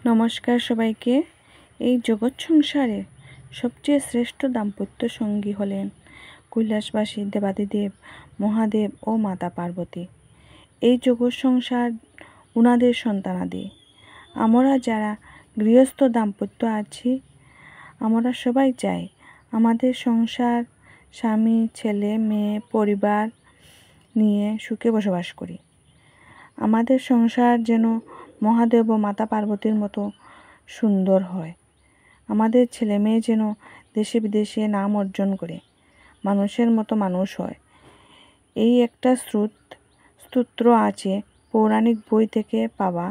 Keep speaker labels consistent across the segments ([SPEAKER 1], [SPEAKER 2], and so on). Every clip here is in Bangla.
[SPEAKER 1] নমস্কার সবাইকে। এই জগৎ সংসারে সবচেয়ে শ্রেষ্ঠ দাম্পত্য সঙ্গী হলেন কৈলাসবাসী দেবাদিদেব মহাদেব ও মাতা পার্বতী। এই জগৎ সংসার উনাদের সন্তানাদি। আমরা যারা গৃহস্থ দাম্পত্য আছি, আমরা সবাই চাই আমাদের সংসার স্বামী ছেলে মেয়ে পরিবার নিয়ে সুখে বসবাস করি। আমাদের সংসার যেন মহাদেব ও মাতা পার্বতীর মতো সুন্দর হয়। আমাদের ছেলে মেয়ে যেন দেশে বিদেশে নাম অর্জন করে মানুষের মতো মানুষ হয়। এই একটা স্তোত্র আছে পৌরাণিক বই থেকে পাওয়া।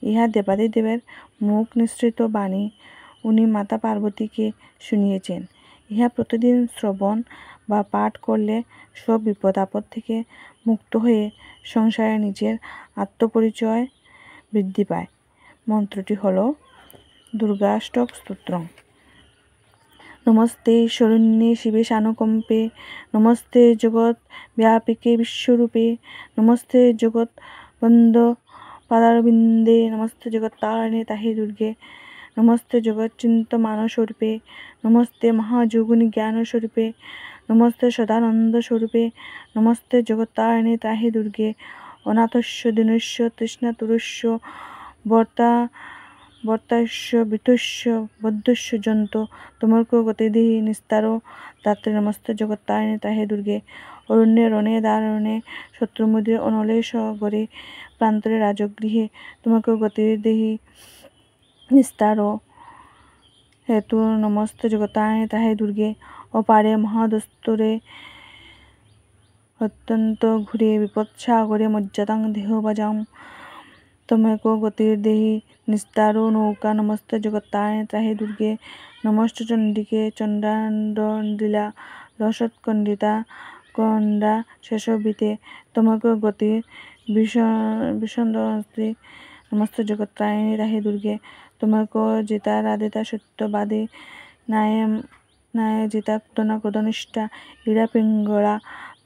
[SPEAKER 1] ইহা দেবাদিদেবের মুখ নিঃসৃত বাণী উনি মাতা পার্বতীকে শুনিয়েছেন। ইহা প্রতিদিন শ্রবণ বা পাঠ করলে সব বিপদ আপদ থেকে মুক্ত হয়ে সংসারে নিজের আত্মপরিচয় বৃদ্ধি পায়। মন্ত্রটি হল দুর্গাষ্টক স্তোত্র। নমস্তে শরণ্যে শিবে সানুকম্পে, নমস্তে জগৎ ব্যাপিকে বিশ্বরূপে, নমস্তে জগৎ বন্ধ পাদারবিন্দে, নমস্তে জগত্তারিণে তাহি দুর্গে, নমস্তে জগৎচিন্ত মানস্বরূপে, নমস্তে মহাযোগিনী জ্ঞানস্বরূপে, নমস্তে সদানন্দ স্বরূপে, নমস্তে জগত্তারিণে তাহি দুর্গে, অনাথস্য দীনস্য তৃষ্ণাতুরস্য বর্তাস্য বৃতস্য বদ্ধস্য জন্ত তোমার্ক গতিদেহি নিস্তারো দাত্রে, নমস্তে জগত্তারিণে তাহে দুর্গে, অরণ্যে রণে দারণ্যে শত্রুমুদ্রে অনলে সগরে প্রান্তরে রাজগৃহে তোমার্ক গতিদেহি নিস্তারো হেতু, নমস্তে জগত্তারিণে তাহে দুর্গে, অপারে মহাদস্তরে অত্যন্ত ঘুরে বিপৎসাগরে মজ্জাতাং দেহ বাজাম তমেক গতির্দেহি নিস্তারো নৌকা, নমস্তে জগত্তারিণে তাহে দুর্গে, নমস্তে চণ্ডিকে চণ্ডাণ্ডলীলা রসৎকণ্ডিতা কণ্ডা শেষবিতে তমেক গতি বিসন্দস্তি, নমস্তে জগত্তারিণে তাহে দুর্গে, তমেক জিতা রাধিতা সত্যবাদী নায়ে জিতা ক্রোধনা ক্রোধনিষ্ঠা ইড়া পিঙ্গলা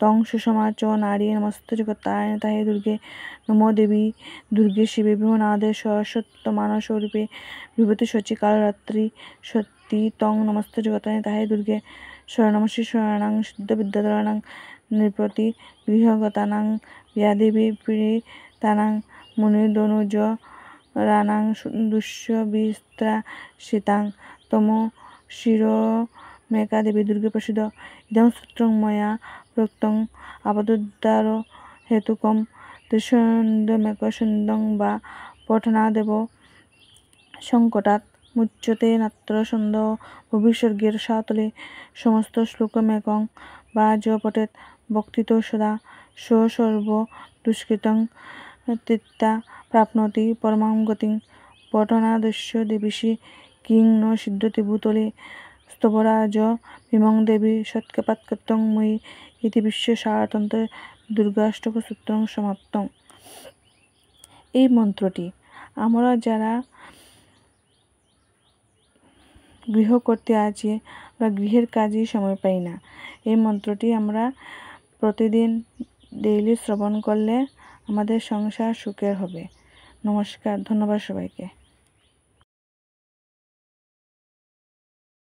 [SPEAKER 1] তং সুষমা চ নারী, নমস্তে জগত্তারিণে তাহে দুর্গে, নমো দেবী দুর্গে শিবে বিভুনাদে সরস্বত্য মানসরূপে বিভূতি শচী কালরাত্রি সত্যি তং, নমস্তে জগত্তারিণে তাহে দুর্গে, শরণমসি শরণাং সিদ্ধ বিদ্যাধরাণাং নৃপতি গৃহগতানাং ব্যাধিবি পীড়িতানাং মুনিদনুজ রানাং দুষ্য বিস্ত্রাসিতাং তমো শিরো মেকা দেবী দুর্গে প্রসিদ্ধ। ইদং স্তোত্রং ময়া প্রোক্তং আপদুদ্ধার হেতুকম ত্রিছন্দমেক ছন্দং বা পঠনাদেব সংকটাৎ মুচ্যতে নাত্র ছন্দ ভবিষ্যর্গের সাতলে সমস্ত শ্লোকমেকং বা য পঠেৎ ভক্তিতো সদা স সর্ব দুষ্কৃতং তীত্যা প্রাপ্নোতি পরমাং গতিং পঠনাদস্য দেবীষি কিং ন সিদ্ধতি ভূতলে স্তবরাজ ভীমং দেবী সৎকৃপাৎকৃতং ময়ি ইতি বিশ্ব সারতন্ত্র দুর্গাষ্টক সূত্রং সমাপ্তং। এই মন্ত্রটি আমরা যারা গৃহ করতে আছি বা গৃহের কাজে সময় পাই না, এই মন্ত্রটি আমরা প্রতিদিন ডেইলি শ্রবণ করলে আমাদের সংসার সুখের হবে। নমস্কার, ধন্যবাদ সবাইকে।